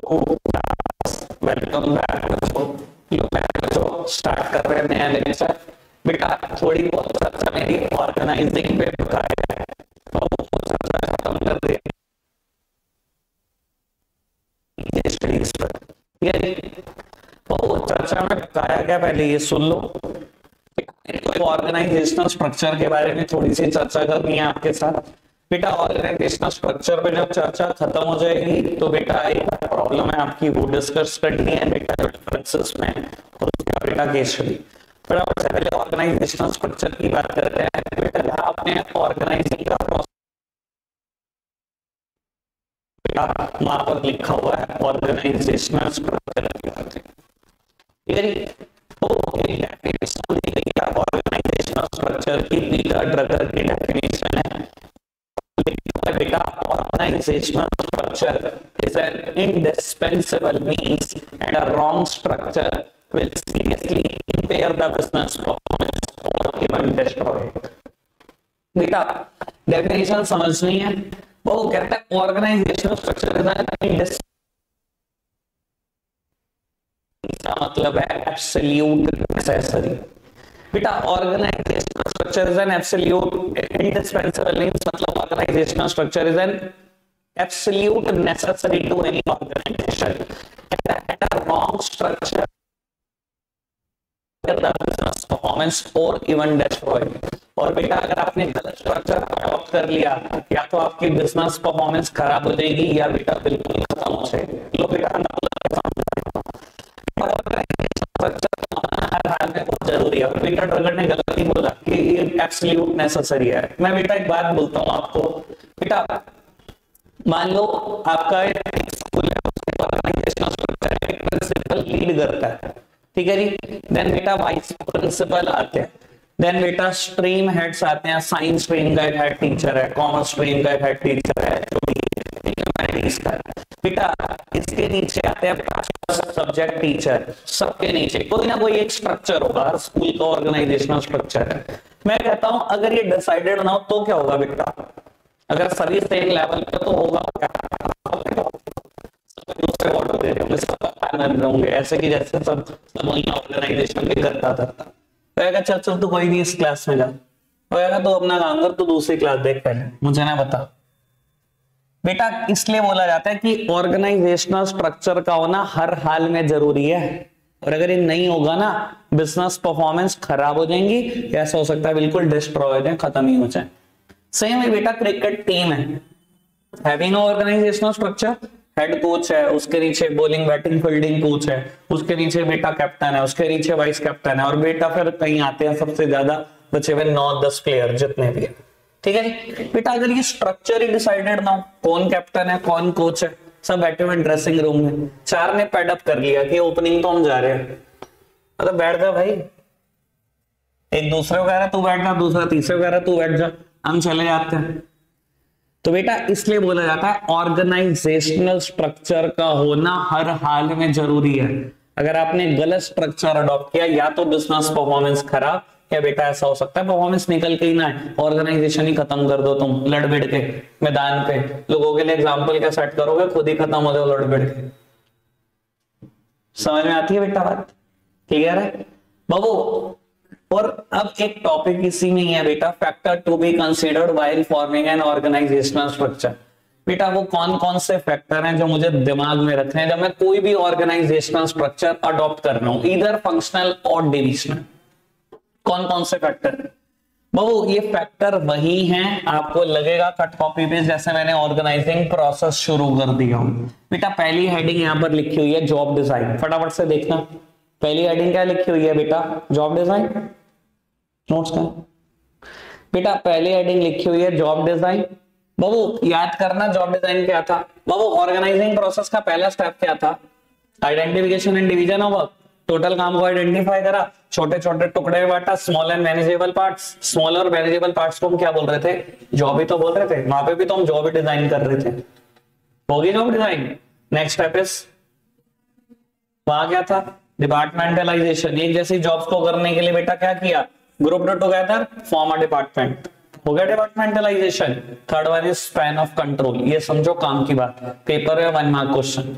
Welcome back. Start कर रहे हैं नया लेक्चर। बेटा थोड़ी बहुत चर्चा मेरी ऑर्गेनाइजिंग पे बताया है, तो वो चर्चा खत्म कर दे स्टडीज पर। तो चर्चा में बताया गया, पहले ये सुन लो। ऑर्गेनाइजेशनल स्ट्रक्चर के बारे में थोड़ी सी चर्चा करनी है आपके साथ। बेटा ऑर्गेनाइजेशनल स्ट्रक्चर पे जब चर्चा खत्म हो जाएगी तो बेटा एक प्रॉब्लम है आपकी, वो डिस्कस करनी है बेटा, जो डिफरेंसेस में और उसका बेटा केस स्टडी। बेटा पहले ऑर्गेनाइजेशनल स्ट्रक्चर की बात करते हैं। बेटा आपने ऑर्गेनाइजिंग का प्रोसेस वहां पर लिखा हुआ है, ऑर्गेनाइजेशनल स्ट्रक्चर की बात है। ऑर्गेनाइजेशनल स्ट्रक्चर की पीटर ड्रगर की डेफिनेशन है। बेटा organizational structure is an indispensable means and a wrong structure will seriously impair the business performance or even destroy it। बेटा डेफिनेशन समझनी है। वो कहता है ऑर्गेनाइजेशनल स्ट्रक्चर इज एन इसका मतलब है एब्सोल्यूट नेसेसरी। बेटा organisational structure is an absolute indispensable means मतलब organisational structure is an absolute necessary to any organisation and a wrong structure the business performance और इवन डिस्ट्रॉय। और बेटा अगर आपने गलत स्ट्रक्चर अडॉप्ट कर लिया या तो आपकी बिजनेस परफॉर्मेंस खराब हो जाएगी या बेटा बिल्कुल खत्म हो जाएगी। लो बेटा हर हाल में बहुत जरूरी है। पीटर ड्रगर ने गलत नहीं बोला कि ये एब्सोल्यूट नेसेसरी है। मैं बेटा एक बात बोलता हूँ आपको। बेटा मान लो आपका एक स्कूल है, उसके ऑर्गेनाइजेशनल स्ट्रक्चर है, एक प्रिंसिपल लीड करता है, ठीक है जी। देन बेटा वाइस प्रिंसिपल आते हैं, देन बेटा स्ट्रीम हेड्स आते हैं। साइंस स्ट्रीम का एक हेड टीचर है, कॉमर्स स्ट्रीम का एक हेड टीचर है, जो भी बेटा इसके नीचे आते हैं सब्जेक्ट टीचर। सबके नीचे कोई ना कोई एक स्ट्रक्चर होगा, हर स्कूल का ऑर्गेनाइजेशनल स्ट्रक्चर है। मैं कहता हूं अगर ये डिसाइडेड ना हो तो क्या होगा बेटा, अगर सभी सेम लेवल पे तो होगा होंगे ऐसे कि जैसे सब ऑर्गेनाइजेशन भी करता था। चल चल तो कोई नहीं इस क्लास में जा, तो अपना काम कर, तो दूसरी क्लास देख पहले, मुझे ना बता। बेटा इसलिए बोला जाता है कि ऑर्गेनाइजेशनल स्ट्रक्चर का होना हर हाल में जरूरी है, और अगर ये नहीं होगा ना बिजनेस परफॉर्मेंस खराब हो जाएंगी, ऐसा हो सकता है बिल्कुल डिस्ट्रॉय हो जाए, खत्म ही हो जाए। सेम है बेटा क्रिकेट टीम है, having organizational structure, head coach है, उसके नीचे बॉलिंग बैटिंग फील्डिंग कोच है, उसके नीचे बेटा कैप्टन है, उसके नीचे वाइस कैप्टन है, और बेटा फिर कहीं आते हैं सबसे ज्यादा बचे हुए 9-10 प्लेयर जितने भी है, ठीक है बेटा। अगर ये स्ट्रक्चर ही डिसाइडेड ना हो, कौन कैप्टन है कौन कोच है, सब बैठे हुए ड्रेसिंग रूम में, चार ने पैड अप कर लिया कि ओपनिंग तो हम जा रहे हैं, मतलब बैठ जा भाई, एक दूसरे को कह रहा तू बैठ जा, दूसरा तीसरे को कह रहा तू बैठ जा, हम चले जाते हैं। तो बेटा इसलिए बोला जाता है ऑर्गेनाइजेशनल स्ट्रक्चर का होना हर हाल में जरूरी है। अगर आपने गलत स्ट्रक्चर अडॉप्ट किया या तो बिजनेस परफॉर्मेंस खराब, या बेटा ऐसा हो सकता है परफॉर्मेंस निकल के ही ना है, ऑर्गेनाइजेशन ही खत्म कर दो तुम लड़ भिड़ के मैदान पे। लोगों के लिए एग्जांपल क्या सेट करोगे, खुद ही खत्म हो जाओ लड़ भिड़ के। समझ में आती है बेटा बात, क्लियर है बाबू। और अब एक टॉपिक इसी में ही है बेटा, factor to be considered while forming an organizational structure. बेटा वो कौन कौन से फैक्टर हैं जो मुझे दिमाग में रखने हैं जब मैं कोई भी ऑर्गेनाइजेशनल स्ट्रक्चर अडॉप्ट कर रहा हूं, इधर फंक्शनल और डिविजनल। कौन कौन से फैक्टर है बाबू, ये फैक्टर वही हैं, आपको लगेगा कट कॉपी पेस्ट जैसे मैंने ऑर्गेनाइजिंग प्रोसेस शुरू कर दिया हूं। बेटा पहली हेडिंग यहां पर लिखी हुई है जॉब डिजाइन, फटाफट से देखना पहली हेडिंग क्या लिखी हुई है बेटा, जॉब डिजाइन। नोट्स का बेटा पहली हेडिंग लिखी हुई है जॉब डिजाइन। बाबू याद करना जॉब डिजाइन क्या था बाबू, ऑर्गेनाइजिंग प्रोसेस का पहला स्टेप क्या था, identification and division of work. Total काम को आइडेंटिफाई करा, छोटे छोटे टुकड़े में बांटा, small and manageable parts. Small और मैनेजेबल पार्ट्स को हम क्या बोल रहे थे, जॉब ही तो बोल रहे थे, वहां पे भी तो हम जॉब ही डिजाइन कर रहे थे, होगी job design. Next step is वहां क्या था, डिपार्टमेंटलाइजेशन। एक जैसी जॉब्स को करने के लिए बेटा क्या किया, group together form a department, हो गया departmentalisation. Third one is span of control, ये समझो काम की बात, पेपर में 1 मार्क क्वेश्चन।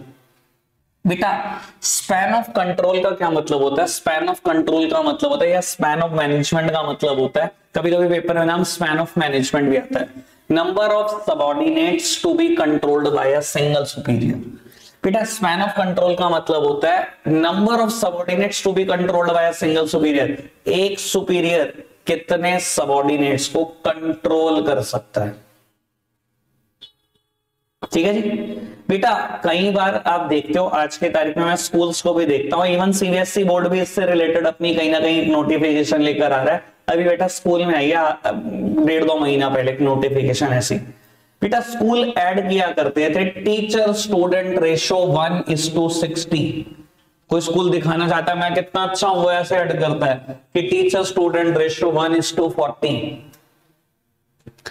बेटा स्पैन ऑफ कंट्रोल का क्या मतलब होता है? स्पैन ऑफ कंट्रोल का मतलब होता है या स्पैन ऑफ मैनेजमेंट का मतलब होता है, कभी कभी पेपर में नाम स्पैन ऑफ मैनेजमेंट भी आता है, number of subordinates to be controlled by a single superior. बेटा स्पैन ऑफ कंट्रोल का मतलब होता है number of subordinates to be controlled by a single superior. एक सुपीरियर कितने सबऑर्डिनेट्स को कंट्रोल कर सकता है, ठीक है जी। बेटा कई बार आप देखते हो, आज के तारीख में मैं स्कूल्स को भी देखता हूं, इवन सीबीएसई बोर्ड भी इससे रिलेटेड अपनी कहीं ना कहीं नोटिफिकेशन लेकर आ रहा है। अभी बेटा स्कूल में आई है 1.5-2 महीना पहले नोटिफिकेशन ऐसी, बेटा स्कूल ऐड किया करते थे टीचर स्टूडेंट रेशो 1:60। कोई स्कूल दिखाना चाहता है मैं कितना अच्छा हूं, ऐसे ऐड करता है कि टीचर स्टूडेंट रेशो 1:40।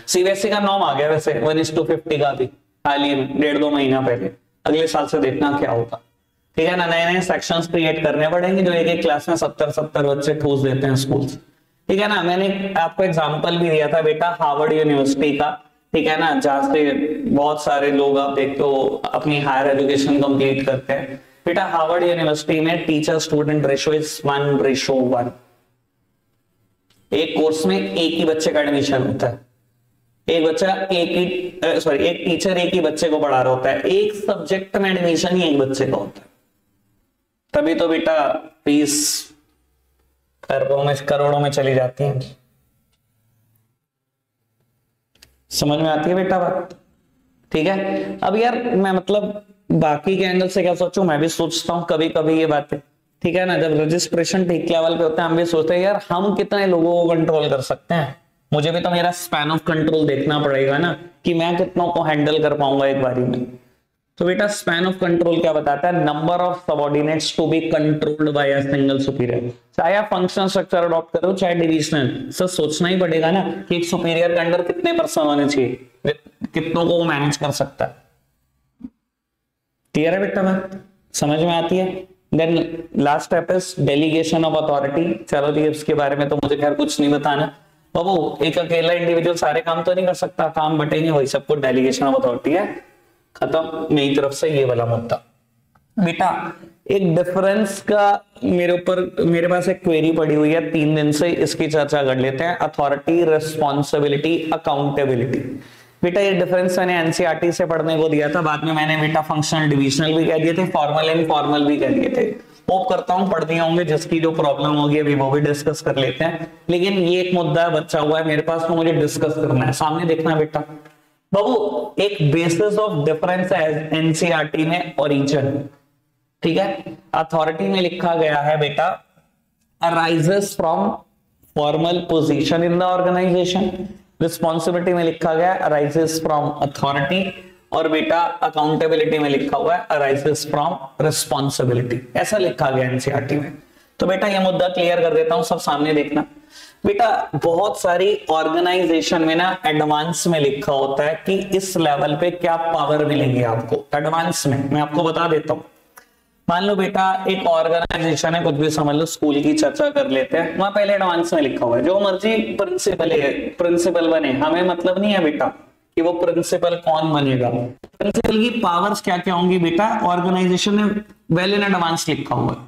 सीबीएसई का नॉर्म आ गया वैसे 1:50 का भी, हाल ही में 1.5-2 महीना पहले। अगले साल से देखना क्या होगा, ठीक है ना। नए नए सेक्शंस क्रिएट करने पड़ेंगे, जो एक एक क्लास में 70-70 बच्चे ठूस देते हैं स्कूल, ठीक है ना। मैंने आपको एग्जांपल भी दिया था बेटा हार्वर्ड यूनिवर्सिटी का, ठीक है ना, जहां से बहुत सारे लोग आप देखते हो अपनी हायर एजुकेशन कंप्लीट करते हैं। बेटा हार्वर्ड यूनिवर्सिटी में टीचर स्टूडेंट रेशो इज 1:1। एक कोर्स में एक ही बच्चे का एडमिशन होता है, एक टीचर एक ही बच्चे को पढ़ा रहा होता है, एक सब्जेक्ट में एडमिशन ही एक बच्चे का होता है। तभी तो बेटा फीस करोड़ों में चली जाती है। समझ में आती है बेटा बात, ठीक है। अब यार मैं मतलब बाकी के एंगल से क्या सोचूं, मैं भी सोचता हूं कभी कभी ये बातें, ठीक है ना। जब रजिस्ट्रेशन ठीक लेवल पे होता है हम भी सोचते हैं यार हम कितने लोगों को कंट्रोल कर सकते हैं। मुझे भी तो मेरा स्पैन ऑफ कंट्रोल देखना पड़ेगा ना कि मैं कितनों को हैंडल कर पाऊंगा एक बारी में। तो बेटा स्पैन ऑफ कंट्रोल क्या बताता है? Number of subordinates to be controlled by a single superior. चाहे आप फंक्शनल स्ट्रक्चर अडॉप्ट करो चाहे डिविजनल, सर सोचना ही पड़ेगा ना कि एक सुपीरियर के अंडर कितने पर्सन होने चाहिए, कितनों को मैनेज कर सकता है। क्लियर है बेटा बात, समझ में आती है। Then last step is delegation of authority. चलो जी इसके बारे में तो मुझे खैर कुछ नहीं बताना बाबू, एक अकेला इंडिविजुअल सारे काम तो नहीं कर सकता, काम बटेंगे वही सबको, डेलीगेशन ऑफ अथॉरिटी है, खत्म मेरी तरफ से ये वाला मुद्दा। बेटा एक डिफरेंस का मेरे पास एक क्वेरी पड़ी हुई है 3 दिन से, इसकी चर्चा कर लेते हैं। Authority, responsibility, accountability. बेटा ये डिफरेंस मैंने एनसीईआरटी से पढ़ने को दिया था, बाद में मैंने बेटा फंक्शनल डिविजनल भी कह दिए थे, फॉर्मल इनफॉर्मल भी कह दिए थे। होप करता हूं पढ़ दिए होंगे, जिसकी जो प्रॉब्लम होगी अभी वो भी डिस्कस कर लेते हैं। लेकिन ये एक मुद्दा बचा हुआ है मेरे पास, तो मुझे डिस्कस करना है। सामने देखना बेटा बाबू, एक बेसिस ऑफ डिफरेंस है एनसीईआरटी में ओरिजिन, ठीक है। अथॉरिटी में लिखा गया है बेटा arises from formal position in the organization. Responsibility में लिखा गया अराइजेस फ्रॉम अथॉरिटी, और बेटा अकाउंटेबिलिटी में लिखा हुआ है अराइजेस फ्रॉम रिस्पॉन्सिबिलिटी, ऐसा लिखा गया एनसीईआरटी में। तो बेटा ये मुद्दा क्लियर कर देता हूं, सब सामने देखना। बेटा बहुत सारी ऑर्गेनाइजेशन में ना एडवांस में लिखा होता है कि इस लेवल पे क्या पावर मिलेगी आपको। एडवांस में मैं आपको बता देता हूं, मान लो बेटा एक ऑर्गेनाइजेशन है, कुछ भी समझ लो, स्कूल की चर्चा कर लेते हैं, वहां पहले एडवांस में लिखा हुआ है जो मर्जी प्रिंसिपल बने, हमें मतलब नहीं है बेटा कि वो प्रिंसिपल कौन बनेगा। प्रिंसिपल की पावर्स क्या क्या होंगी बेटा, ऑर्गेनाइजेशन में वेल इन एडवांस लिखा हुआ है।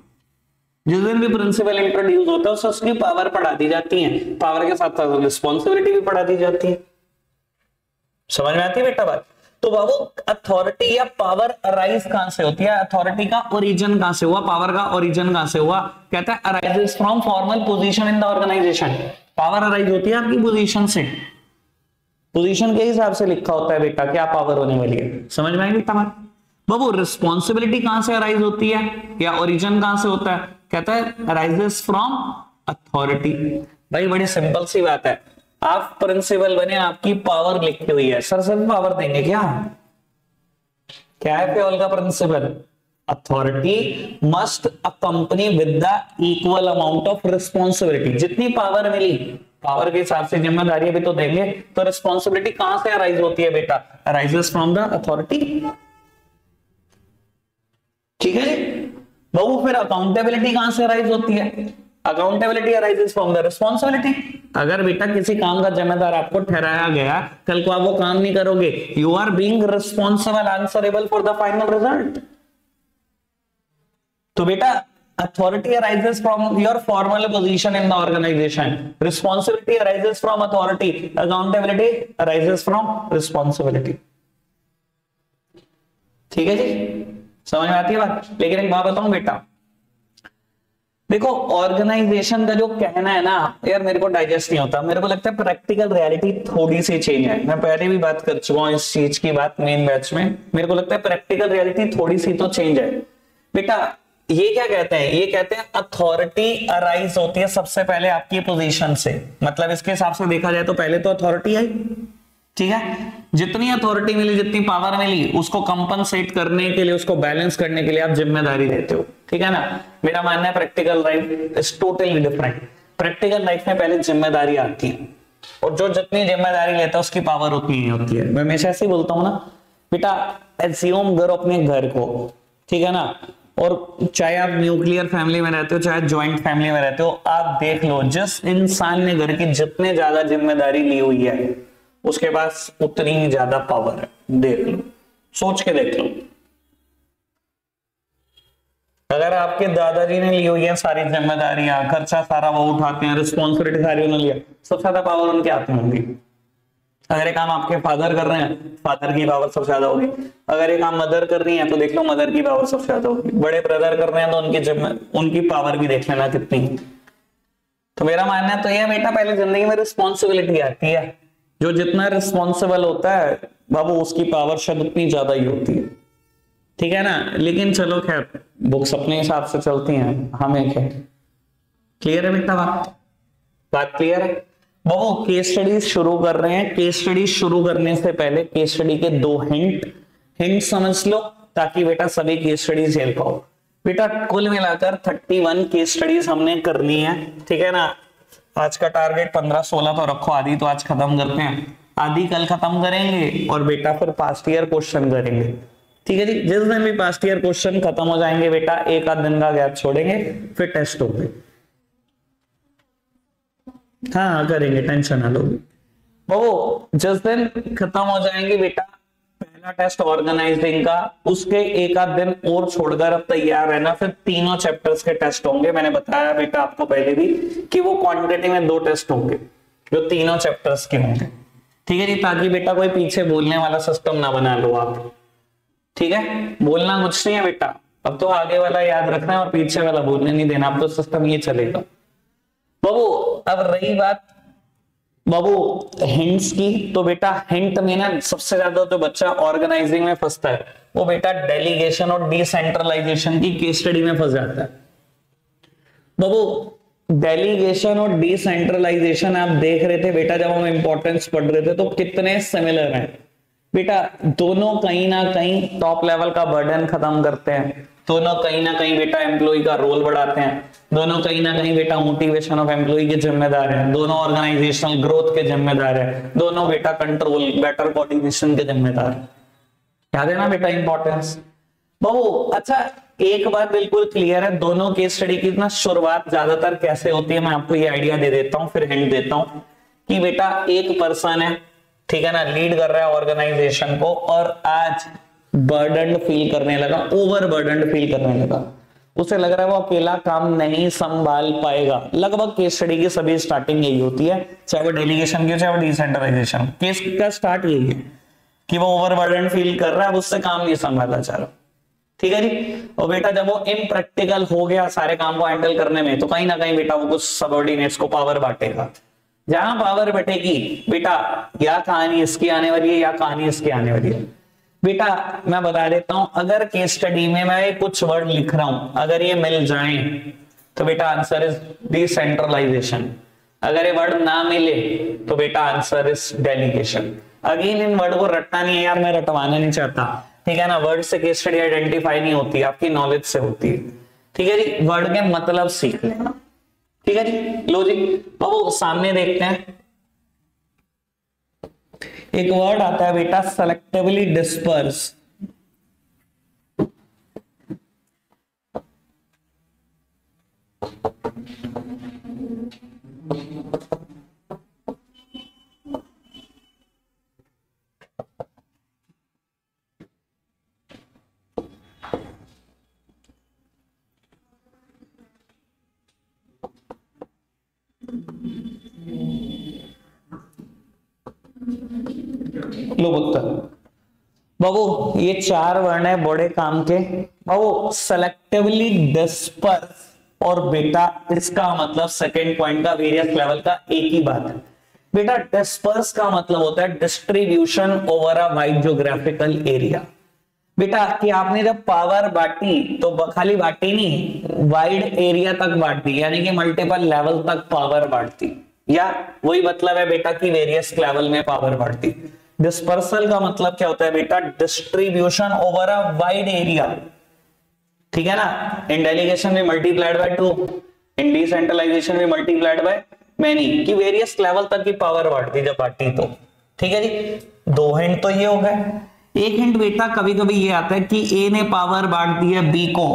जिस दिन भी प्रिंसिपल इंट्रोड्यूस होता है उसकी पावर पढ़ा दी जाती है, पावर के साथ साथ रिस्पॉन्सिबिलिटी भी पढ़ा दी जाती है। समझ में आती है बेटा बात। तो बाबू अथॉरिटी या पावर अराइज कहां से होती है, अथॉरिटी का ओरिजिन कहां से हुआ, पावर का ओरिजिन कहां से हुआ, कहता है arises from formal position in the organization. Power arise होती है आपकी पोजीशन से, पोजीशन के हिसाब से लिखा होता है बेटा क्या पावर होने वाली है। समझ में आएगी बेटा बात। बाबू रिस्पॉन्सिबिलिटी कहां से अराइज होती है या ओरिजिन कहां से होता है, कहता है अराइजेस फ्रॉम अथॉरिटी। भाई बड़ी सिंपल सी बात है, आप प्रिंसिपल बने, आपकी पावर लिखी हुई है, सर सब पावर देंगे क्या है फेवल का principle? Authority must accompany with the equal amount of responsibility. जितनी पावर मिली पावर के हिसाब से जिम्मेदारी भी तो देंगे। तो रिस्पॉन्सिबिलिटी कहां से अराइज होती है बेटा, अराइजेस फ्रॉम द अथॉरिटी, ठीक है जी। बाबू फिर अकाउंटेबिलिटी कहां से अराइज होती है, accountability arises from the responsibility. अगर बेटा किसी काम का जिम्मेदार आपको ठहराया गया, कल को आप वो काम नहीं करोगे, you are being responsible answerable for the final result. तो बेटा authority arises from your formal position in the organization, responsibility arises from authority, accountability arises from responsibility. ठीक है जी, समझ में आती है बात। लेकिन एक बात बताऊं बेटा, देखो ऑर्गेनाइजेशन का जो कहना है ना यार मेरे को डाइजेस्ट नहीं होता, मेरे को लगता है प्रैक्टिकल रियलिटी थोड़ी सी चेंज है। मैं पहले भी बात कर चुका हूं इस चीज की बात मेन बैच में, मेरे को लगता है प्रैक्टिकल रियलिटी थोड़ी सी तो चेंज है बेटा। ये क्या कहते हैं, ये कहते हैं अथॉरिटी अराइज होती है सबसे पहले आपकी पोजीशन से, मतलब इसके हिसाब से देखा जाए तो पहले तो अथॉरिटी आई, ठीक है। जितनी अथॉरिटी मिली, जितनी पावर मिली, उसको कंपनसेट करने के लिए, उसको बैलेंस करने के लिए आप जिम्मेदारी देते हो, ठीक है ना। मेरा मानना है practical life is totally different. Practical life में पहले जिम्मेदारी आती है, और जो जितनी जिम्मेदारी लेता है उसकी पावर उतनी ही होती है। मैं हमेशा ऐसे ही बोलता हूँ ना बेटा, एज्यूम करो अपने घर को, ठीक है ना, और चाहे आप न्यूक्लियर फैमिली में रहते हो चाहे ज्वाइंट फैमिली में रहते हो, आप देख लो जिस इंसान ने घर की जितने ज्यादा जिम्मेदारी ली हुई है उसके पास उतनी ही ज्यादा पावर है। देख लो, सोच के देख लो, अगर आपके दादाजी ने ली हुई है सारी जिम्मेदारियां, खर्चा सारा वो उठाते हैं, रिस्पॉन्सिबिलिटी सारी उन्होंने लिया, सबसे ज्यादा पावर उनके हाथ में होगी। अगर ये काम आपके फादर कर रहे हैं, फादर की पावर सबसे ज्यादा होगी। अगर ये काम मदर कर रही है तो देख लो मदर की पावर सबसे ज्यादा होगी। बड़े ब्रदर कर रहे हैं तो उनकी पावर भी देख लेना कितनी। तो मेरा मानना है तो यह बेटा, पहले जिंदगी में रिस्पॉन्सिबिलिटी आती है, जो जितना रिस्पॉन्सिबल होता है बाबू उसकी पावर शायद उतनी ज्यादा ही होती है, ठीक है ना। लेकिन चलो खैर, बुक्स अपने हिसाब से चलती हैं, हमें क्या। क्लियर है बेटा बात क्लियर है। बाबू केस स्टडीज शुरू कर रहे हैं। केस स्टडीज शुरू करने से पहले केस स्टडी के 2 हिंट समझ लो, ताकि बेटा सभी केस स्टडीज झेल पाओ। बेटा कुल मिलाकर 31 केस स्टडीज हमने करनी है, ठीक है ना। आज का टारगेट 15-16 तो रखो, आधी तो आज खत्म करते हैं, आधी कल खत्म करेंगे, और बेटा फिर पास्ट ईयर क्वेश्चन करेंगे, ठीक है जी। जिस दिन भी पास्ट ईयर क्वेश्चन खत्म हो जाएंगे बेटा, एक आध दिन का गैप छोड़ेंगे, फिर टेस्ट होंगे। हाँ करेंगे, टेंशन ना लो। वो जिस दिन खत्म हो जाएंगे बेटा पहला टेस्ट ऑर्गेनाइजिंग का, उसके एक आध दिन और छोड़कर अब तैयार रहना, फिर तीनों चैप्टर्स के टेस्ट होंगे। मैंने बताया बेटा आपको पहले भी कि वो क्वांटिटी में 2 टेस्ट होंगे जो तीनों चैप्टर्स के होंगे, ठीक है जी। ताकि बेटा कोई पीछे बोलने वाला सिस्टम ना बना लो आप, ठीक है। बोलना कुछ नहीं है बेटा, अब तो आगे वाला याद रखना है और पीछे वाला बोलने नहीं देना, अब तो सिस्टम ये चलेगा बाबू। अब रही बात बाबू हिंट्स की, तो बेटा हिंट में ना सबसे ज्यादा जो बच्चा ऑर्गेनाइजिंग में फंसता है वो बेटा डेलीगेशन और डिसेंट्रलाइजेशन की केस स्टडी में फंस जाता है। बाबू डेलीगेशन और डिसेंट्रलाइजेशन आप देख रहे थे बेटा, जब हम इंपॉर्टेंस पढ़ रहे थे तो कितने सिमिलर हैं बेटा। दोनों कहीं ना कहीं टॉप लेवल का बर्डन खत्म करते हैं, दोनों कहीं ना कहीं बेटा एम्प्लॉय का रोल बढ़ाते हैं, दोनों कहीं ना कहीं बेटा मोटिवेशन ऑफ एम्प्लॉय के जिम्मेदार हैं, दोनों ऑर्गेनाइजेशनल ग्रोथ के जिम्मेदार है, दोनों बेटा कंट्रोल बेटर कोऑर्डिनेशन के जिम्मेदार है। याद है ना बेटा इंपॉर्टेंस बाबू। अच्छा एक बात बिल्कुल क्लियर है, दोनों केस स्टडी की ना शुरुआत ज्यादातर कैसे होती है मैं आपको ये आइडिया दे देता हूं, फिर हिंट देता हूं कि बेटा एक पर्सन है, ठीक है ना, लीड कर रहा है ऑर्गेनाइजेशन को, और आज बर्डन फील करने लगा, ओवर बर्डन फील करने लगा, उसे लग रहा है वो अकेला काम नहीं संभाल पाएगा। लगभग केस स्टडी की सभी स्टार्टिंग यही होती है, चाहे वो डेलीगेशन की चाहे वो डिसेंट्रलाइजेशन। केस का स्टार्ट यही है कि वो ओवर बर्डन फील कर रहा है, उससे काम नहीं संभाला जा रहा, ठीक है जी। और बेटा जब वो इम्प्रैक्टिकल हो गया सारे काम को हैंडल करने में, तो कहीं ना कहीं बेटा वो कुछ सबऑर्डिनेट्स को पावर बांटेगा। जहां पावर बटेगी बेटा, या कहानी इसकी आने वाली है या कहानी इसकी आने वाली है। बेटा मैं बता देता हूं, अगर केस स्टडी में मैं कुछ वर्ड लिख रहा हूं, अगर ये मिल जाए तो बेटा आंसर इज डिसेंट्रलाइजेशन, अगर ये वर्ड ना मिले तो बेटा answer is delegation. Again in word को रटना नहीं है यार, मैं रटवाना नहीं चाहता, ठीक है ना। वर्ड से केस स्टडी आइडेंटिफाई नहीं होती, आपकी नॉलेज से होती है, ठीक है जी। वर्ड के मतलब सीख लेना, ठीक है जी। लो जी बाबू सामने देखते हैं, एक वर्ड आता है बेटा सेलेक्टिवली डिस्पर्स। लो पुत्र बाबू, ये 4 वर्ण है बड़े काम के बाबू, सेलेक्टिवली डिस्पर्स, और बेटा इसका मतलब सेकंड पॉइंट का वेरियस लेवल का एक ही बात है बेटा। डिस्पर्स का मतलब होता है distribution over a wide geographical area. बेटा कि आपने जब पावर बांटी तो खाली बांटी नहीं, वाइड एरिया तक बांटी, यानी कि मल्टीपल लेवल तक पावर बांटती, या वही मतलब है बेटा कि वेरियस लेवल में पावर बांटती। डिस्पर्सल का मतलब क्या होता है बेटा? Distribution over a wide area, ठीक है ना। इन डेलीगेशन में मल्टीप्लाइड बाय 2, इन डिसेंट्रलाइजेशन में मल्टीप्लाइड बाय मैनी, कि वेरियस लेवल तक की पावर बांटती जब बांटी तो, ठीक है जी। 2 हिंट तो ये हो गए। एक हिंट बेटा कभी कभी ये आता है कि ए ने पावर बांट दी है बी को,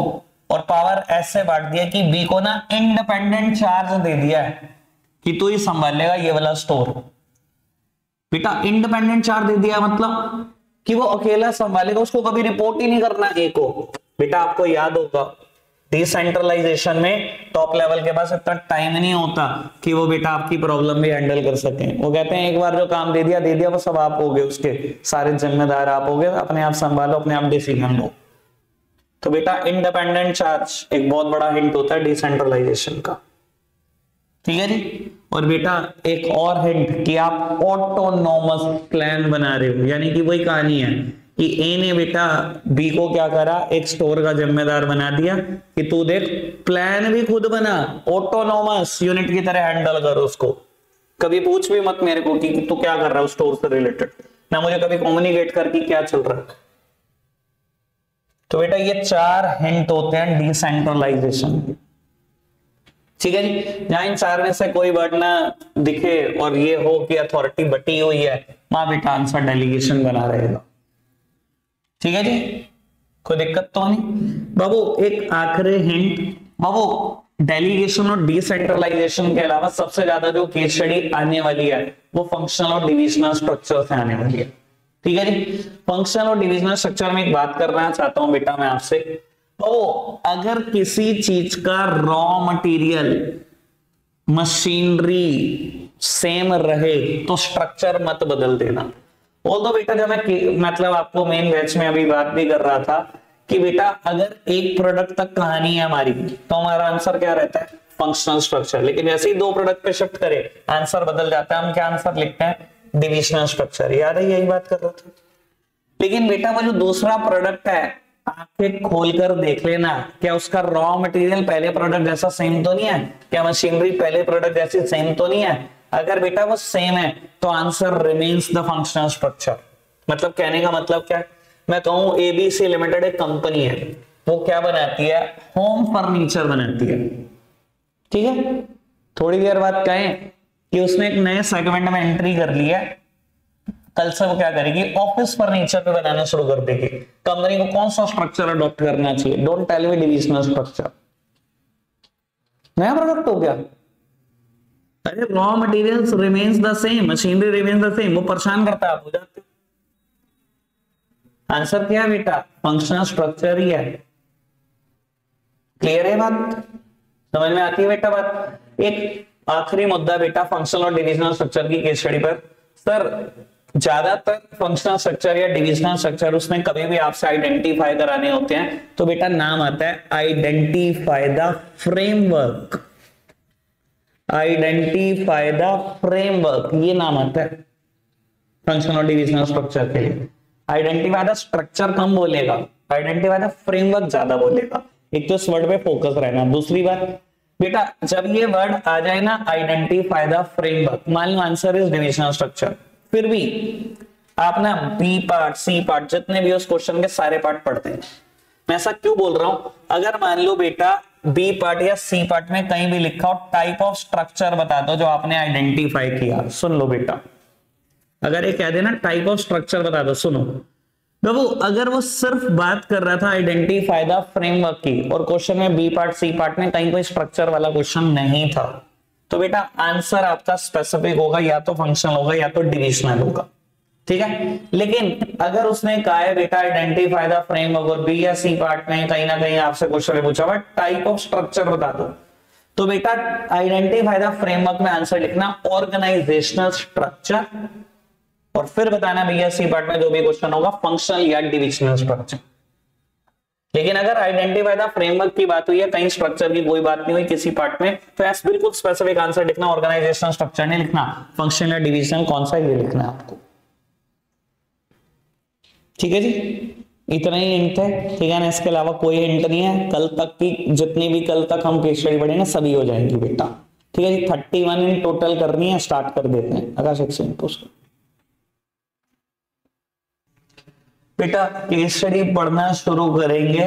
और पावर ऐसे बांट दिया कि बी को ना इंडिपेंडेंट चार्ज दे दिया है कि तू ही संभालेगा ये वाला स्टोर। बेटा इंडिपेंडेंट चार्ज दे दिया मतलब कि वो अकेला संभालेगा, उसको कभी रिपोर्ट ही नहीं करना ए को। बेटा आपको याद होगा डिसेंट्रलाइजेशन में टॉप लेवल के पास इतना टाइम नहीं होता कि वो बेटा आपकी प्रॉब्लम भी हैंडल कर सके। वो कहते हैं एक बार जो काम दे दिया वो सब आप होगे, उसके सारे जिम्मेदार आप होगे, अपने आप संभालो, अपने आप डिसीजन लो। तो बेटा इंडिपेंडेंट चार्ज एक बहुत बड़ा हिंट होता है डिसेंट्रलाइजेशन का, ठीक है जी। और बेटा एक और हिंट कि आप ऑटोनोमस प्लान बना रहे हो, यानी कि वही कहानी है कि ए ने बेटा बी को क्या करा, एक स्टोर का जिम्मेदार बना दिया कि तू देख प्लान भी खुद बना, ऑटोनोमस यूनिट की तरह हैंडल कर उसको। कभी पूछ भी मत मेरे को कि तू क्या कर रहा है स्टोर से रिलेटेड, ना मुझे कभी कम्युनिकेट कर कि क्या चल रहा है। तो बेटा ये 4 हिंट होते हैं डिसेंट्रलाइजेशन के, ठीक है जी। जहां इन 4 में से कोई वर्ड ना दिखे और ये हो कि अथॉरिटी बटी हुई है, वहां बेटा आंसर डेलीगेशन बना रहेगा, ठीक है जी, कोई दिक्कत तो नहीं। बाबू एक आखिरी हिंट, बाबू डेलीगेशन और डिसेंट्रलाइजेशन के अलावा सबसे ज्यादा जो केस स्टडी आने वाली है वो फंक्शनल और डिविजनल स्ट्रक्चर से आने वाली है, ठीक है जी। फंक्शनल और डिविजनल स्ट्रक्चर में एक बात करना चाहता हूं बेटा मैं आपसे, तो अगर किसी चीज का रॉ मटेरियल मशीनरी सेम रहे तो स्ट्रक्चर मत बदल देना। तो बेटा जब मैं मतलब आपको मेन बैच में अभी बात भी कर रहा था कि बेटा अगर एक प्रोडक्ट तक कहानी है हमारी तो हमारा आंसर क्या रहता है? Functional structure. लेकिन जैसे ही 2 प्रोडक्ट पे शिफ्ट करें आंसर बदल जाता है, हम क्या आंसर लिखते हैं? Divisional structure. याद है यही बात कर रहा था। लेकिन बेटा वो जो दूसरा प्रोडक्ट है आंखें खोलकर देख लेना, क्या उसका रॉ मटेरियल पहले प्रोडक्ट जैसा सेम तो नहीं है? क्या मशीनरी पहले प्रोडक्ट जैसी सेम तो नहीं है? अगर बेटा वो सेम है तो answer remains the functional structure. मतलब कहने का मतलब क्या है? मैं कहूं एबीसी लिमिटेड एक कंपनी है, वो क्या बनाती है? होम फर्नीचर बनाती है, ठीक है। थोड़ी देर बाद कहें कि उसने एक नए सेगमेंट में एंट्री कर ली है, कल से वो क्या करेगी? ऑफिस फर्नीचर पे बनाना शुरू कर देगी। कंपनी को कौन सा स्ट्रक्चर अडॉप्ट करना चाहिए? Don't tell me divisional structure. नया प्रोडक्ट हो गया, अरे raw materials remains the same, machinery remains the same, वो परेशान करता है, आप हो जाते। आंसर क्या है बेटा? फंक्शनल स्ट्रक्चर ही है। क्लियर है बात? समझ में आती है बेटा बात? एक आखिरी मुद्दा बेटा फंक्शनल और डिविजनल स्ट्रक्चर की केस स्टडी पर। सर ज्यादातर फंक्शनल स्ट्रक्चर या डिविजनल स्ट्रक्चर उसमें कभी भी आपसे आइडेंटिफाई कराने होते हैं तो बेटा नाम आता है identify the framework. Identify the framework, ये नाम आता है फंक्शनल और डिविजनल स्ट्रक्चर के लिए। आइडेंटिफाई द स्ट्रक्चर कम बोलेगा, आइडेंटिफाई द फ्रेमवर्क ज्यादा बोलेगा। एक तो इस वर्ड पे फोकस रहना। दूसरी बात बेटा जब ये वर्ड आ जाए ना आइडेंटिफाई द फ्रेमवर्क, मान लो आंसर इज डिविजनल स्ट्रक्चर, फिर भी आप ना बी पार्ट सी पार्ट जितने भी उस क्वेश्चन के सारे पार्ट पढ़ते हैं। मैं ऐसा क्यों बोल रहा हूं? अगर मान लो बेटा बी पार्ट या सी पार्ट में कहीं भी लिखा हो टाइप ऑफ स्ट्रक्चर बता दो जो आपने आइडेंटिफाई किया, सुन लो बेटा, अगर ये कह देना टाइप ऑफ स्ट्रक्चर बता दो, सुनो बाबू, अगर वो सिर्फ बात कर रहा था आइडेंटिफाई द फ्रेमवर्क की और क्वेश्चन में बी पार्ट सी पार्ट में कहीं कोई स्ट्रक्चर वाला क्वेश्चन नहीं था तो बेटा आंसर आपका स्पेसिफिक होगा, या तो फंक्शनल होगा या तो डिविजनल होगा, ठीक है। लेकिन अगर उसने कहा है बेटा आइडेंटिफाई द फ्रेमवर्क और बी या सी पार्ट में कहीं ना कहीं आपसे क्वेश्चन पूछा हुआ टाइप ऑफ स्ट्रक्चर बता दो, तो बेटा आइडेंटिफाई द फ्रेमवर्क में आंसर लिखना ऑर्गेनाइजेशनल स्ट्रक्चर और फिर बताना भैया सी पार्ट में जो भी क्वेश्चन होगा फंक्शनल या डिविजनल स्ट्रक्चर। लेकिन अगर आइडेंटिफाई द फ्रेमवर्क की बात हुई है, कहीं स्ट्रक्चर की कोई बात नहीं हुई किसी पार्ट में, तो ऐसा बिल्कुल स्पेसिफिक आंसर लिखना, ऑर्गेनाइजेशनल स्ट्रक्चर नहीं लिखना, फंक्शनल या डिविजनल कौन सा ये लिखना है आपको। ठीक है जी, इतना ही हिंट है, ठीक है ना, इसके अलावा कोई हिंट नहीं है। कल तक की जितनी भी कल तक हम केस स्टडी पढ़ेंगे सभी हो जाएंगी बेटा। ठीक है जी, 31 इन टोटल करनी है, स्टार्ट कर देते हैं। आकाश एक सेकंड पोस्ट बेटा, केस स्टडी पढ़ना शुरू करेंगे।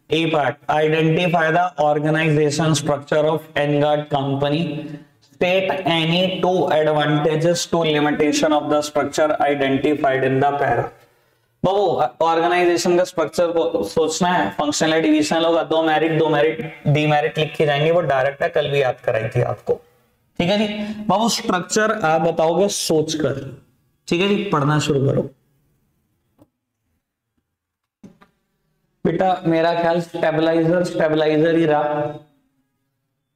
A part, identify the organisation structure of Engard company, state any 2 advantages to limitation of the structure identified in the para. बाबू ऑर्गेनाइजेशन का स्ट्रक्चर को सोचना है, फंक्शनल डिविजनल होगा, 2 मेरिट डीमेरिट लिखे जाएंगे, वो डायरेक्ट है, कल भी याद कराई थी आपको। ठीक है जी, बाबू स्ट्रक्चर आप बताओगे सोचकर। ठीक है जी, पढ़ना शुरू करो बेटा। मेरा ख्याल स्टेबलाइजर ही रहा।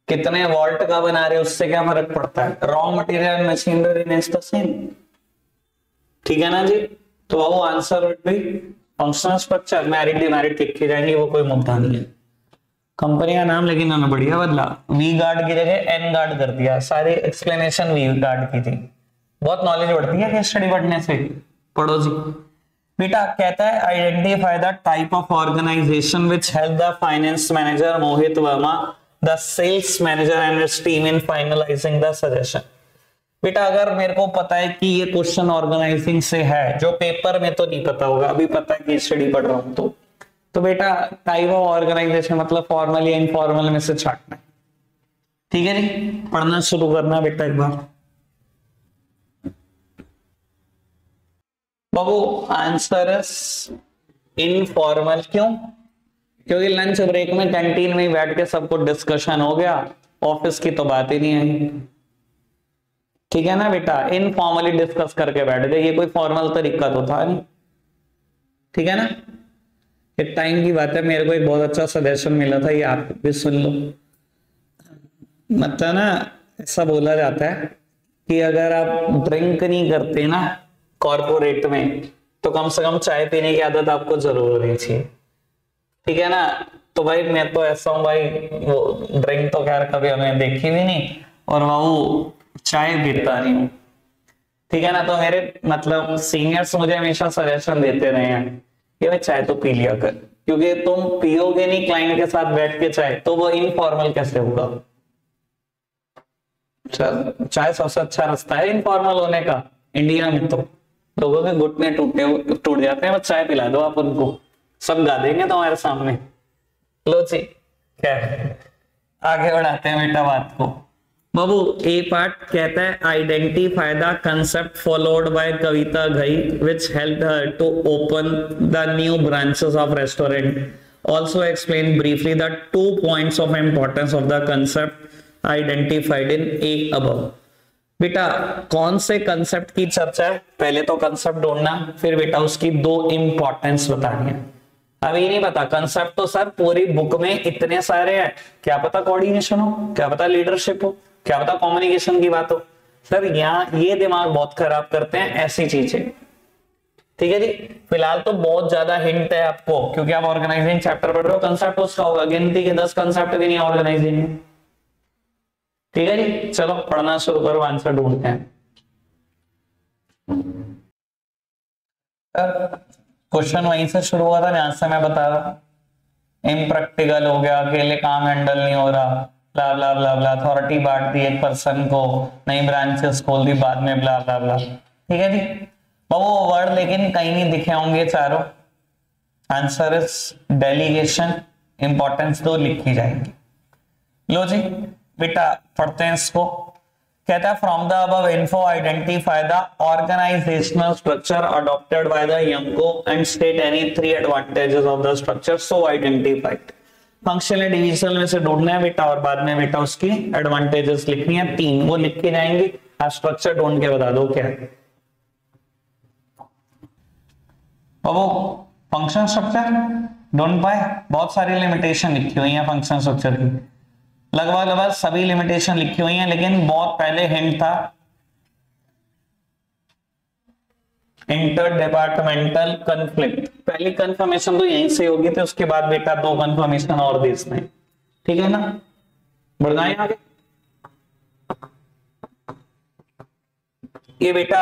कितने वोल्ट का बना रहे उससे क्या फर्क पड़ता है, raw material machinery is the same. ठीक है ना जी, तो वो answer would be functional structure, merit demerit लिखे जाएंगे, वो कोई मुद्दा नहीं है। कंपनी का नाम लेकिन उन्होंने बढ़िया बदला, वी गार्ड की जगह एन गार्ड कर दिया, सारी एक्सप्लेनेशन वी गार्ड की थी। बहुत नॉलेज बढ़ती है केस स्टडी पढ़ने से, पढ़ो जी बेटा। कहता है identify the type of organization which help the finance manager Mohit Verma, the sales manager and his team in finalizing the suggestion. बेटा अगर मेरे को पता है कि ये क्वेश्चन ऑर्गेनाइजिंग से है, जो पेपर में तो नहीं पता होगा, अभी पता है कि स्टडी पढ़ रहा हूं, तो बेटा टाइप ऑफ ऑर्गेनाइजेशन मतलब फॉर्मल या इनफॉर्मल में से छाटना है। ठीक है जी, पढ़ना शुरू करना बेटा एक बार। बाबू आंसर इज इनफॉर्मल। क्यों? क्योंकि लंच ब्रेक में कैंटीन में बैठ के सबको डिस्कशन हो गया, ऑफिस की तो बात ही नहीं आई। ठीक है ना बेटा, इनफॉर्मली डिस्कस करके बैठ गए, ये कोई फॉर्मल तरीका तो था नहीं। ठीक है ना, एक टाइम की बात है, मेरे को एक बहुत अच्छा सजेशन मिला था, ये आप भी सुन लो। मतलब ना ऐसा बोला जाता है कि अगर आप ड्रिंक नहीं करते ना कॉर्पोरेट में, तो कम से कम चाय पीने की आदत आपको जरूर होनी चाहिए। ठीक है ना, तो भाई मैं तो ऐसा हूँ भाई, वो ड्रिंक तो खैर कभी हमें देखी भी नहीं, और वो चाय पीता नहीं हूँ। ठीक है ना, तो मेरे मतलब सीनियर्स मुझे हमेशा सजेशन देते रहे हैं कि भाई चाय तो पी लिया कर, क्योंकि तुम पियोगे नहीं क्लाइंट के साथ बैठ के चाय, तो वो इनफॉर्मल कैसे होगा। चाय सबसे अच्छा रास्ता है इनफॉर्मल होने का। इंडिया में तो लोगों के घुटने टूट जाते हैं, बस चाय पिला दो आप उनको, सब गा देंगे तुम्हारे सामने। लो जी, क्या है, आगे बढ़ाते हैं बेटा बात को। बाबू ए पार्ट कहता है identify the concept followed by Kavita Ghai which helped her to open the new branches of restaurant, also explain briefly the 2 points of importance of the concept identified in A above. बेटा कौन से कंसेप्ट की चर्चा है, पहले तो कंसेप्ट ढूंढना, फिर बेटा उसकी 2 इंपॉर्टेंस बतानी है। अभी नहीं पता कंसेप्ट, तो सर पूरी बुक में इतने सारे हैं, क्या पता कोऑर्डिनेशन हो, क्या पता लीडरशिप हो, क्या पता कम्युनिकेशन की बात हो। सर यहाँ ये दिमाग बहुत खराब करते हैं ऐसी चीजें। ठीक है जी, फिलहाल तो बहुत ज्यादा हिंट है आपको, क्योंकि आप ऑर्गेनाइजिंग चैप्टर पढ़ रहे हो, कंसेप्ट उसका होगा, गिनती के 10 कंसेप्ट भी नहीं ऑर्गेनाइजिंग में। ठीक है जी, चलो पढ़ना शुरू करो, आंसर ढूंढते हैं। क्वेश्चन वहीं से शुरू हुआ था जहां से मैं बता रहा हूं, इम्प्रैक्टिकल हो गया, अकेले काम हैंडल नहीं हो रहा, ब्ला ब्ला ब्ला ब्ला, अथॉरिटी बांट दी एक पर्सन को, नई ब्रांचेस खोल दी बाद में, ब्ला ब्ला ब्ला। ठीक है जी, वो वर्ड लेकिन कहीं नहीं दिखे होंगे चारों। आंसर इज डेलीगेशन, इंपॉर्टेंस 2 लिखी जाएगी। लो जी बेटा पढ़ते हैं इसको। कहता है from the above info identify the organisational structure adopted by the Yango and state any 3 advantages of the structure so identified. Functional division में से ढूंढना है बेटा, और बाद में बेटा उसकी एडवांटेजेस लिखनी है 3, वो लिख के जाएंगे। आप स्ट्रक्चर ढूंढ के बता दो क्या है। बाबू फंक्शन स्ट्रक्चर ढूंढ पाए, बहुत सारी लिमिटेशन लिखी हुई है फंक्शन स्ट्रक्चर की, लगभग सभी लिमिटेशन लिखी हुई हैं, लेकिन बहुत पहले हिंट था इंटर डिपार्टमेंटल कंफ्लिक्ट, पहली कंफर्मेशन तो यहीं से होगी, तो उसके बाद बेटा 2 कंफर्मेशन और दे इसमें, ठीक है ना। बढ़ना है आगे। ये बेटा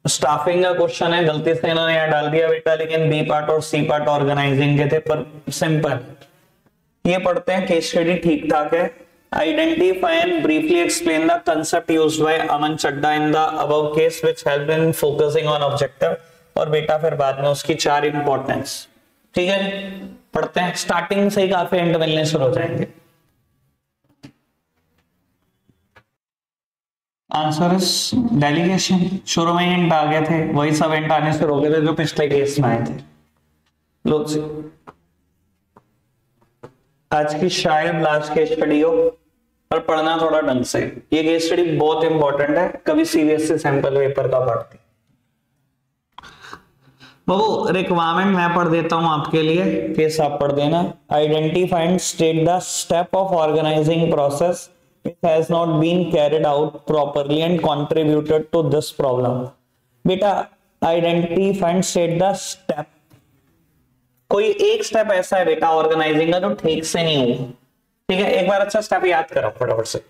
स्टाफिंग का क्वेश्चन है, गलती से इन्होंने यहाँ डाल दिया बेटा, लेकिन बी पार्ट और सी पार्ट ऑर्गेनाइजिंग के थे, पर सिंपल ये पढ़ते हैं। केस स्टडी ठीक ठाक है। Identify and briefly explain the concept used by Aman Chadda in the above case which help in focusing on objective, और बेटा फिर बाद में उसकी 4 इंपॉर्टेंस, ठीक है। पढ़ते हैं, स्टार्टिंग से ही काफी एंड मिलने शुरू हो जाएंगे। Answer is delegation. शुरू में हिंट आ गए थे, वही सब हिंट आने से रोके थे जो पिछले केस में आए थे। लो जी, आज की शायद लास्ट केस स्टडी हो, पर पढ़ना थोड़ा ढंग से। ये केस स्टडी बहुत इंपॉर्टेंट है, कभी सीबीएसई सैंपल पेपर का पढ़ती। वो रिक्वायरमेंट मैं पढ़ देता हूं आपके लिए, केस आप पढ़ देना। Identify and state the step of organizing process which has not been carried out properly and contributed to this problem. बेटा identify and state the step, कोई एक स्टेप ऐसा है बेटा ऑर्गेनाइजिंग का जो ठीक से नहीं हुआ, ठीक है। एक बार अच्छा स्टेप याद करो फटाफट से।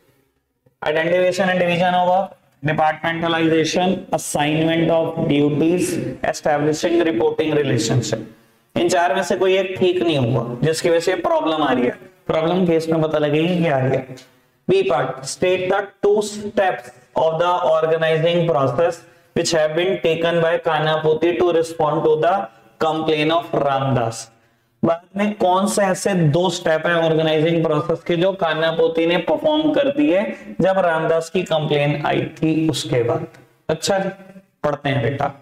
Identification and division of work, departmentalization, assignment of duties, establishing reporting relationship. इन 4 में से कोई एक ठीक नहीं हुआ, जिसकी वजह से प्रॉब्लम आ रही है। प्रॉब्लम केस में पता लगेगी क्या आ रही है। B part, state the 2 steps of the organizing process which have been taken by Kanapoti to respond to the complaint of Ramdas. बाद में कौन से ऐसे 2 स्टेप है ऑर्गेनाइजिंग प्रोसेस के जो कानापोती ने परफॉर्म कर दिए जब रामदास की कंप्लेन आई थी उसके बाद। अच्छा जी, पढ़ते हैं बेटा।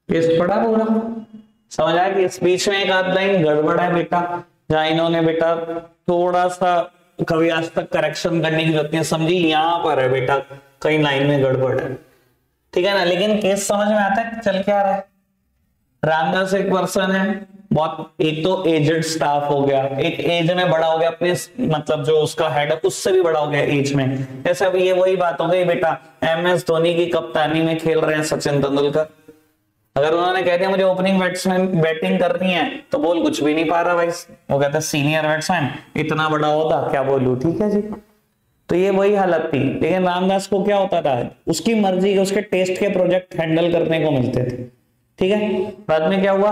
इस पढ़ा पूरा समझ आया कि इस बीच में एक आध लाइन गड़बड़ है बेटा, जहां इन्होंने बेटा थोड़ा सा कभी आज तक करेक्शन करने की जरूरत नहीं समझी, यहां पर है बेटा कहीं लाइन में गड़बड़ है, ठीक है ना। लेकिन केस समझ में आता है चल क्या रहा है। रामदास एक पर्सन है, बहुत, एक तो एजेड स्टाफ हो गया, एक एज में बड़ा हो गया, अपने मतलब जो उसका हेड है उससे भी बड़ा हो गया एज में। जैसे अभी ये वही बात हो गई बेटा, MS धोनी की कप्तानी में खेल रहे हैं सचिन तेंदुलकर। अगर उन्होंने कह दिया मुझे ओपनिंग बैट्समैन बैटिंग करनी है तो बोल कुछ भी नहीं पा रहा भाई, वो कहता है सीनियर बैट्समैन, इतना बड़ा होता क्या बोलूं, ठीक है जी। तो ये वही हालत थी। लेकिन रामदास को क्या होता था, उसकी मर्जी के उसके टेस्ट के प्रोजेक्ट हैंडल करने को मिलते थे, ठीक है। बाद में क्या हुआ,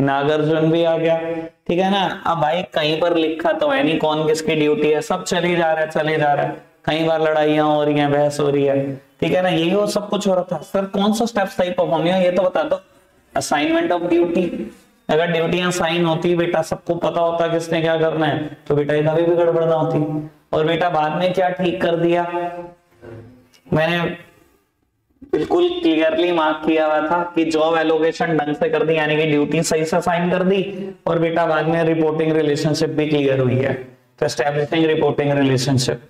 नागार्जुन भी आ गया, ठीक है ना। अब भाई कहीं पर लिखा तो है नहीं कौन किसकी ड्यूटी है, सब चले जा रहा है चले जा रहा है, कई बार लड़ाइयां हो रही हैं, बहस हो रही है, ठीक है ना। यही वो सब कुछ हो रहा था। सर कौन सा स्टेप सही परफॉर्म हुआ ये तो बता दो। असाइनमेंट ऑफ ड्यूटी, अगर ड्यूटियां साइन होती बेटा, सबको पता होता किसने क्या करना है, तो बेटा ये कभी भी गड़बड़ ना होती। और बेटा बाद में क्या ठीक कर दिया, मैंने बिल्कुल क्लियरली मार्क किया हुआ था कि जॉब एलोकेशन ढंग से कर दी, यानी कि ड्यूटी सही से साइन कर दी, और बेटा बाद में रिपोर्टिंग रिलेशनशिप भी क्लियर हुई है, तो एस्टैब्लिशिंग रिपोर्टिंग रिलेशनशिप,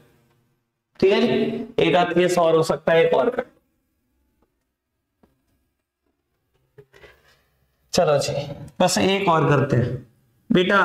ठीक है जी। एक आध केस और हो सकता है, एक और कर, चलो जी बस एक और करते हैं बेटा।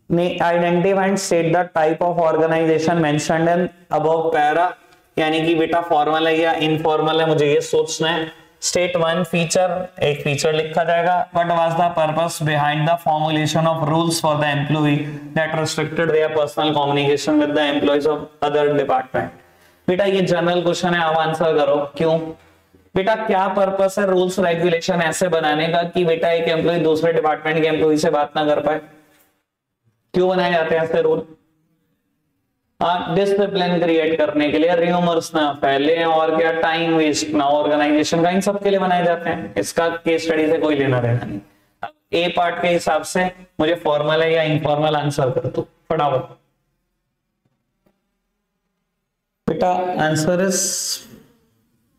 Identify and state the type of organization mentioned in above para, यानी कि बेटा फॉर्मल है या इनफॉर्मल है, मुझे ये सोचना है। स्टेट 1 फीचर, एक फीचर लिखा जाएगा। What was the purpose behind the formulation of rules for the employ that restricted their personal communication with the employees of other department. बेटा ये जनरल क्वेश्चन है, आप आंसर करो क्यों। बेटा क्या पर्पस है रूल्स रेगुलेशन ऐसे बनाने का कि बेटा एक एम्प्लॉय दूसरे डिपार्टमेंट के एम्प्लॉय से बात ना कर पाए, क्यों बनाए जाते हैं ऐसे रूल। डिसिप्लिन क्रिएट करने के लिए, र्यूमर्स ना फैले, और क्या टाइम वेस्ट ना ऑर्गेनाइजेशन का, इन सब के लिए बनाए जाते हैं। इसका केस स्टडी से कोई लेना देना नहीं। अब ए पार्ट के हिसाब से मुझे फॉर्मल है या इनफॉर्मल आंसर कर दो फटाफट। बेटा आंसर इज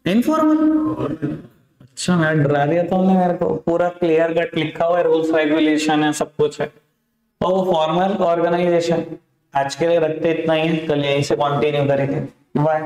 इनफॉर्मल। अच्छा मैं डरा दिया था उन्हें, मेरे को पूरा क्लियर कट लिखा हुआ है, रूल्स रेगुलेशन है, सब कुछ है। और वो फॉर्मल ऑर्गेनाइजेशन। आज के लिए रखते इतना ही है, कल यहीं से कंटिन्यू करेंगे। बाय।